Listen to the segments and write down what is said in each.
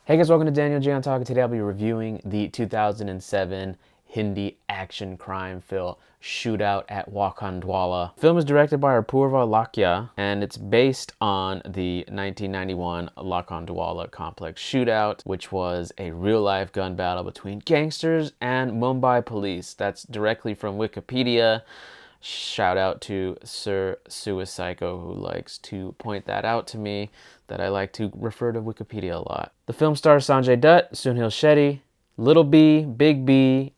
Hey guys, welcome to Daniel Gian Talk. Today I'll be reviewing the 2007 Hindi action crime film Shootout at Lokhandwala. The film is directed by Apoorva Lakhia and it's based on the 1991 Lokhandwala complex shootout, which was a real-life gun battle between gangsters and Mumbai police. That's directly from Wikipedia. Shout out to Sir Suicpsycho, who likes to point that out to me, that I like to refer to Wikipedia a lot. The film stars Sanjay Dutt, Sunil Shetty, Little B, Big B,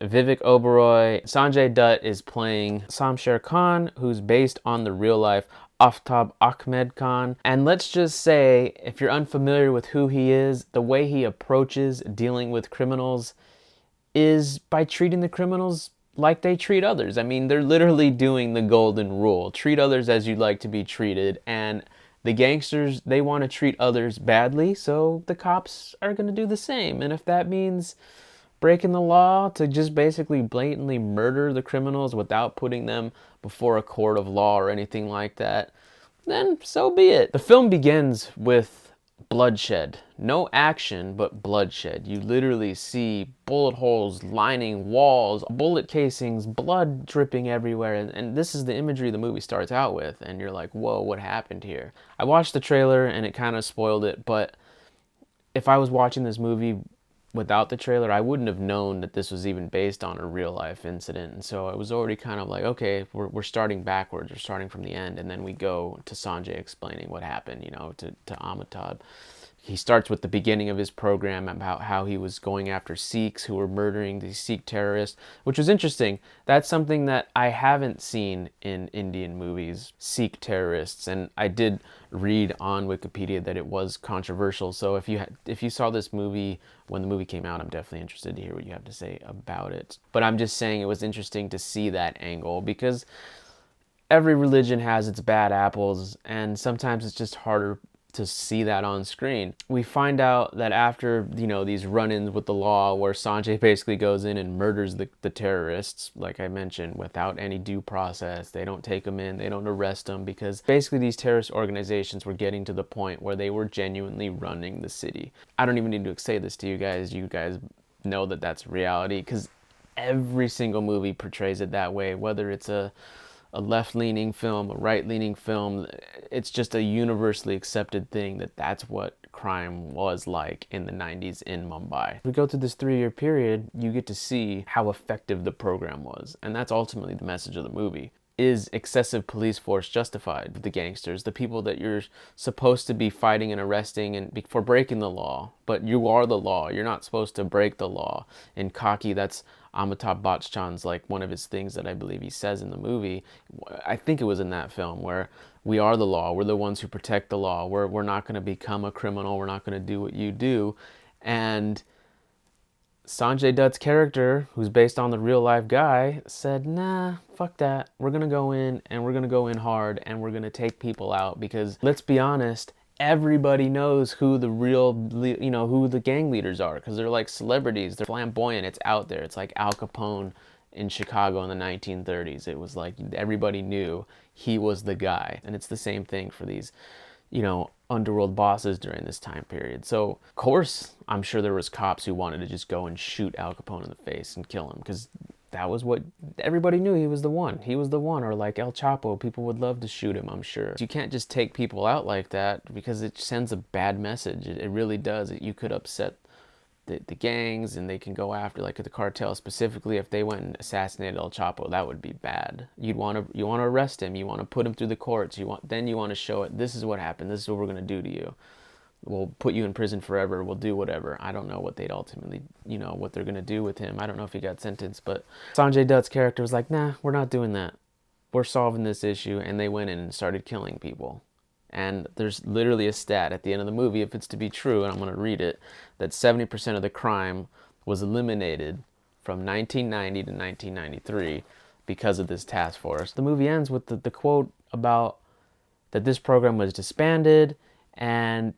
Vivek Oberoi. Sanjay Dutt is playing Samsher Khan, who's based on the real-life Aftab Ahmed Khan. And let's just say, if you're unfamiliar with who he is, the way he approaches dealing with criminals is by treating the criminals like they treat others. I mean, they're literally doing the golden rule. Treat others as you'd like to be treated. And the gangsters, they want to treat others badly, so the cops are going to do the same. And if that means breaking the law to just basically blatantly murder the criminals without putting them before a court of law or anything like that, then so be it. The film begins with bloodshed. No action, but bloodshed. You literally see bullet holes lining walls, bullet casings, blood dripping everywhere. And this is the imagery the movie starts out with. And you're like, whoa, what happened here? I watched the trailer and it kind of spoiled it. But if I was watching this movie without the trailer, I wouldn't have known that this was even based on a real life incident. And so I was already kind of like, okay, we're starting backwards. We're starting from the end. And then we go to Sanjay explaining what happened, to Amitabh. He starts with the beginning of his program about how he was going after Sikhs who were murdering these Sikh terrorists, which was interesting. That's something that I haven't seen in Indian movies, Sikh terrorists. And I did read on Wikipedia that it was controversial. So if you saw this movie when the movie came out, I'm definitely interested to hear what you have to say about it. But I'm just saying it was interesting to see that angle because every religion has its bad apples, and sometimes it's just harder to see that on screen. We find out that after, these run-ins with the law where Sanjay basically goes in and murders the terrorists, like I mentioned, without any due process. They don't take them in, they don't arrest them, because basically these terrorist organizations were getting to the point where they were genuinely running the city. I don't even need to say this to you guys. You guys know that that's reality, because every single movie portrays it that way, whether it's a left-leaning film, a right-leaning film. It's just a universally accepted thing that that's what crime was like in the 90s in Mumbai. If we go through this 3-year period, you get to see how effective the program was. And that's ultimately the message of the movie. Is excessive police force justified? The gangsters, the people that you're supposed to be fighting and arresting and for breaking the law, but you are the law. You're not supposed to break the law. In Kaki, that's Amitabh Bachchan's, like, one of his things that I believe he says in the movie. I think it was in that film where we are the law. We're the ones who protect the law. We're not going to become a criminal. We're not going to do what you do. And Sanjay Dutt's character, who's based on the real life guy, said, nah, fuck that. We're going to go in and we're going to go in hard and we're going to take people out because, let's be honest, everybody knows who the real, who the gang leaders are because they're like celebrities. They're flamboyant. It's out there. It's like Al Capone in Chicago in the 1930s. It was like everybody knew he was the guy. And it's the same thing for these, underworld bosses during this time period. So, of course, I'm sure there was cops who wanted to just go and shoot Al Capone in the face and kill him because that was what everybody knew. He was the one. He was the one. Or like El Chapo, people would love to shoot him, I'm sure. You can't just take people out like that because it sends a bad message. It really does. You could upset the gangs, and they can go after, like, the cartel specifically. If they went and assassinated El Chapo, that would be bad. You want to arrest him. You want to put him through the courts. You want to show it. This is what happened. This is what we're gonna do to you. We'll put you in prison forever. We'll do whatever. I don't know what they'd ultimately, what they're gonna do with him. I don't know if he got sentenced, but Sanjay Dutt's character was like, nah, we're not doing that. We're solving this issue, and they went in and started killing people. And there's literally a stat at the end of the movie, if it's to be true, and I'm going to read it, that 70% of the crime was eliminated from 1990 to 1993 because of this task force. The movie ends with the quote about that this program was disbanded, and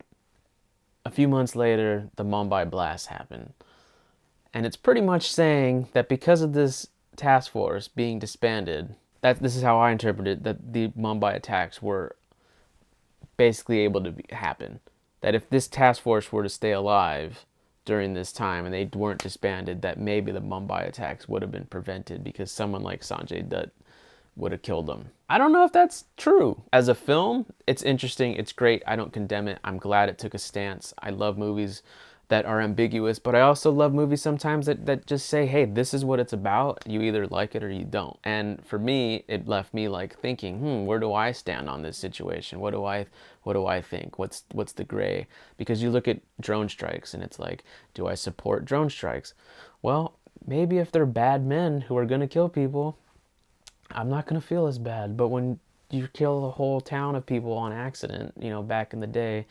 a few months later, the Mumbai blast happened. And it's pretty much saying that because of this task force being disbanded, this is how I interpret it, that the Mumbai attacks were basically able to happen that if this task force were to stay alive during this time and they weren't disbanded, that maybe the Mumbai attacks would have been prevented because someone like Sanjay Dutt would have killed them. I don't know if that's true. As a film, it's interesting, it's great, I don't condemn it. I'm glad it took a stance. I love movies that are ambiguous, but I also love movies sometimes that just say, hey, this is what it's about. You either like it or you don't. And for me, it left me like thinking, where do I stand on this situation? What do I think? What's the gray? Because you look at drone strikes and it's like, do I support drone strikes? Well, maybe if they're bad men who are gonna kill people, I'm not gonna feel as bad. But when you kill a whole town of people on accident, back in the day,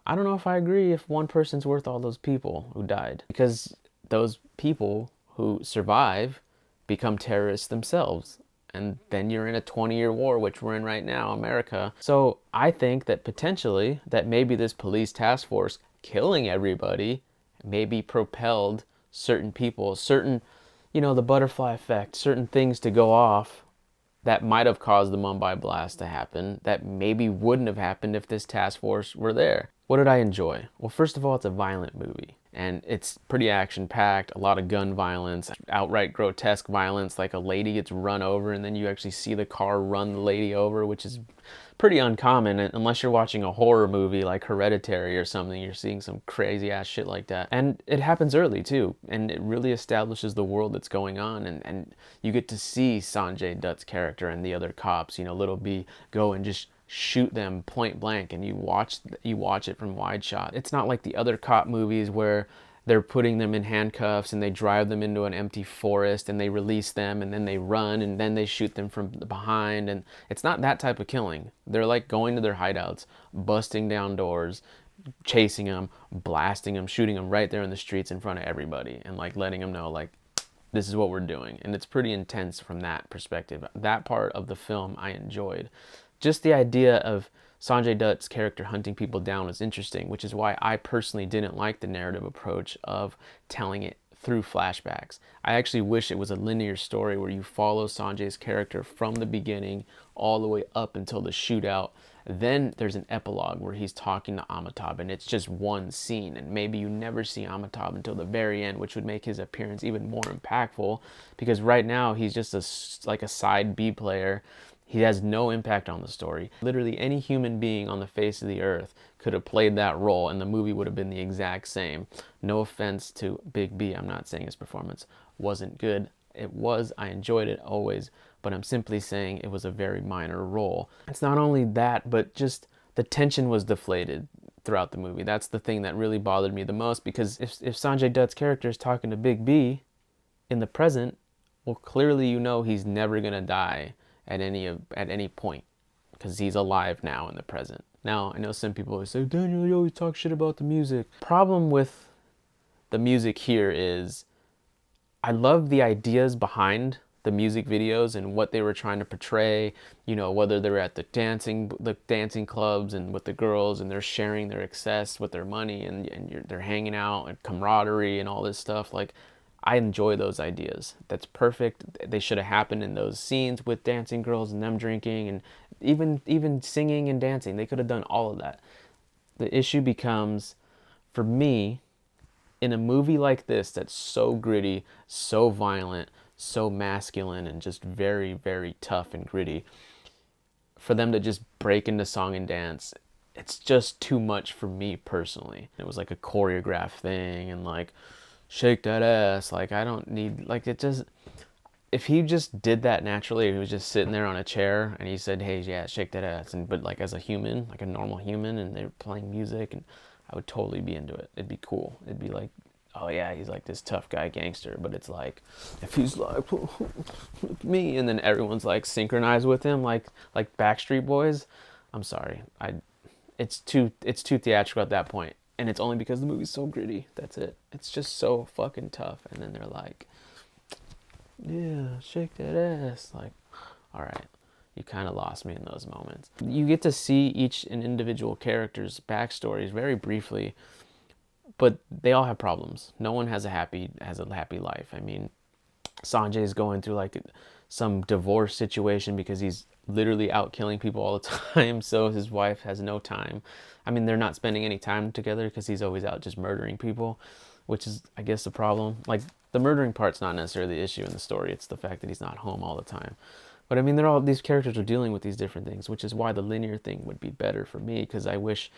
I don't know if I agree if one person's worth all those people who died, because those people who survive become terrorists themselves. And then you're in a 20-year war, which we're in right now, America. So I think that potentially that maybe this police task force killing everybody maybe propelled certain people, certain, the butterfly effect, certain things to go off that might have caused the Mumbai blast to happen that maybe wouldn't have happened if this task force were there. What did I enjoy? Well, first of all, it's a violent movie and it's pretty action-packed, a lot of gun violence, outright grotesque violence, like a lady gets run over and then you actually see the car run the lady over, which is pretty uncommon unless you're watching a horror movie like Hereditary or something. You're seeing some crazy ass shit like that. And it happens early too, and it really establishes the world that's going on, and you get to see Sanjay Dutt's character and the other cops, Little B, go and just shoot them point blank, and you watch it from wide shot. It's not like the other cop movies where they're putting them in handcuffs and they drive them into an empty forest and they release them and then they run and then they shoot them from behind. And it's not that type of killing. They're like going to their hideouts, busting down doors, chasing them, blasting them, shooting them right there in the streets in front of everybody, and like letting them know like, this is what we're doing. And it's pretty intense from that perspective. That part of the film I enjoyed. Just the idea of Sanjay Dutt's character hunting people down was interesting, which is why I personally didn't like the narrative approach of telling it through flashbacks. I actually wish it was a linear story where you follow Sanjay's character from the beginning all the way up until the shootout. Then there's an epilogue where he's talking to Amitabh and it's just one scene, and maybe you never see Amitabh until the very end, which would make his appearance even more impactful, because right now he's just like a side B player. He has no impact on the story. Literally any human being on the face of the earth could have played that role and the movie would have been the exact same. No offense to Big B, I'm not saying his performance wasn't good. It was, I enjoyed it always, but I'm simply saying it was a very minor role. It's not only that, but just the tension was deflated throughout the movie. That's the thing that really bothered me the most, because if Sanjay Dutt's character is talking to Big B in the present, well, clearly he's never gonna die at any point, because he's alive now in the present. Now, I know some people always say, Daniel, you always talk shit about the music. Problem with the music here is I love the ideas behind the music videos and what they were trying to portray, whether they're at the dancing clubs and with the girls and they're sharing their excess with their money and they're hanging out and camaraderie and all this stuff. Like, I enjoy those ideas. That's perfect. They should have happened in those scenes with dancing girls and them drinking and even singing and dancing. They could have done all of that. The issue becomes, for me, in a movie like this that's so gritty, so violent, so masculine, and just very, very tough and gritty, for them to just break into song and dance, it's just too much for me personally. It was like a choreographed thing and like, shake that ass, like I don't need, like it just, if he just did that naturally, he was just sitting there on a chair and he said, hey, yeah, shake that ass, but like as a human, like a normal human, and they're playing music, and I would totally be into it. It'd be cool. It'd be like, oh yeah, he's like this tough guy gangster, but it's like, if he's like, me, and then everyone's like synchronized with him, like Backstreet Boys, I'm sorry, it's too theatrical at that point. And it's only because the movie's so gritty. That's it. It's just so fucking tough. And then they're like, yeah, shake that ass. Like, all right, you kind of lost me in those moments. You get to see each and individual character's backstories very briefly, but they all have problems. No one has a happy life. I mean, Sanjay is going through like some divorce situation because he's literally out killing people all the time. So his wife has no time. I mean, they're not spending any time together because he's always out just murdering people, which is, I guess, the problem. Like, the murdering part's not necessarily the issue in the story. It's the fact that he's not home all the time. But I mean, these characters are dealing with these different things, which is why the linear thing would be better for me, because I wish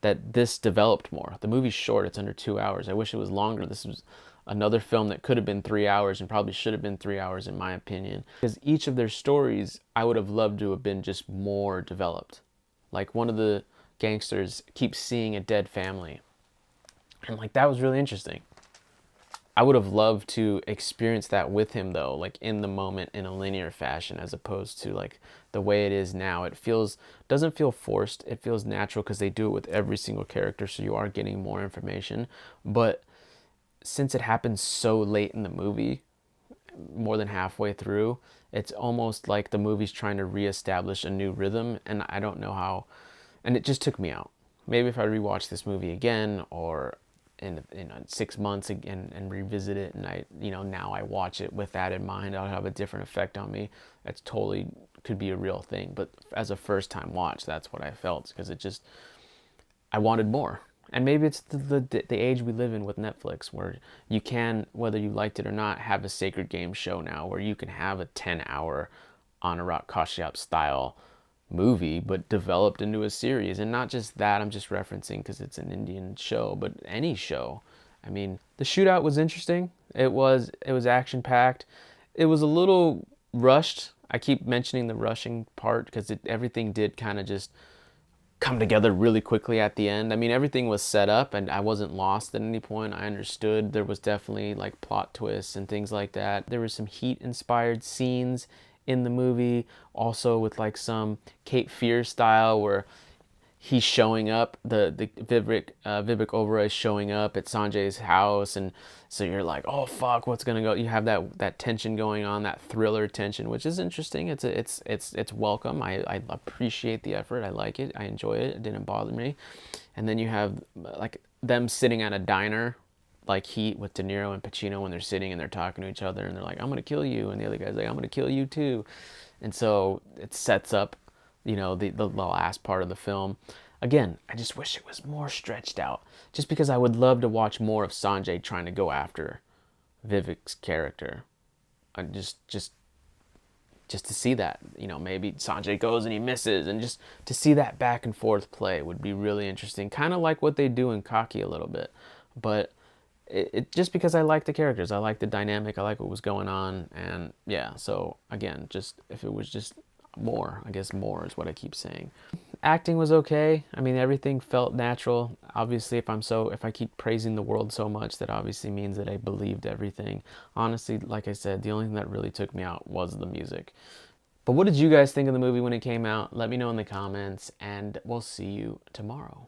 that this developed more. The movie's short, it's under 2 hours. I wish it was longer. This was another film that could have been 3 hours and probably should have been 3 hours in my opinion. Because each of their stories, I would have loved to have been just more developed. Like, one of the gangsters keeps seeing a dead family. And like, that was really interesting. I would have loved to experience that with him though, like in the moment in a linear fashion, as opposed to like the way it is now. It doesn't feel forced. It feels natural because they do it with every single character, so you are getting more information. But since it happens so late in the movie, more than halfway through, it's almost like the movie's trying to reestablish a new rhythm, and I don't know how, and it just took me out. Maybe if I rewatch this movie again, or in 6 months again and revisit it, and now I watch it with that in mind, it'll have a different effect on me. That's totally could be a real thing, but as a first time watch, that's what I felt, because I wanted more. And maybe it's the age we live in with Netflix, where you can, whether you liked it or not, have a Sacred Game show now, where you can have a 10-hour Anurag Kashyap style movie, but developed into a series. And not just that, I'm just referencing because it's an Indian show, but any show. I mean, the Shootout was interesting. It was action packed. It was a little rushed. I keep mentioning the rushing part because everything did kind of just come together really quickly at the end. I mean, everything was set up and I wasn't lost at any point. I understood there was definitely like plot twists and things like that. There was some Heat inspired scenes in the movie, also with like some Cape Fear style, where he's showing up, the Vivek Oberoi showing up at Sanjay's house, and so you're like, oh fuck, what's gonna go? You have that tension going on, that thriller tension, which is interesting. It's welcome. I appreciate the effort. I like it. I enjoy it. It didn't bother me. And then you have like them sitting at a diner, like Heat with De Niro and Pacino, when they're sitting and they're talking to each other and they're like, I'm gonna kill you, and the other guy's like, I'm gonna kill you too. And so it sets up, the last part of the film. Again, I just wish it was more stretched out, just because I would love to watch more of Sanjay trying to go after Vivek's character. Just to see that, maybe Sanjay goes and he misses, and just to see that back and forth play would be really interesting, kind of like what they do in Kaki a little bit. But it just because I like the characters, I like the dynamic, I like what was going on, and yeah. So again, just if it was just more, I guess more is what I keep saying. Acting was okay. I mean, everything felt natural. Obviously, if I keep praising the world so much, that obviously means that I believed everything. Honestly, like I said, the only thing that really took me out was the music. But what did you guys think of the movie when it came out? Let me know in the comments, and we'll see you tomorrow.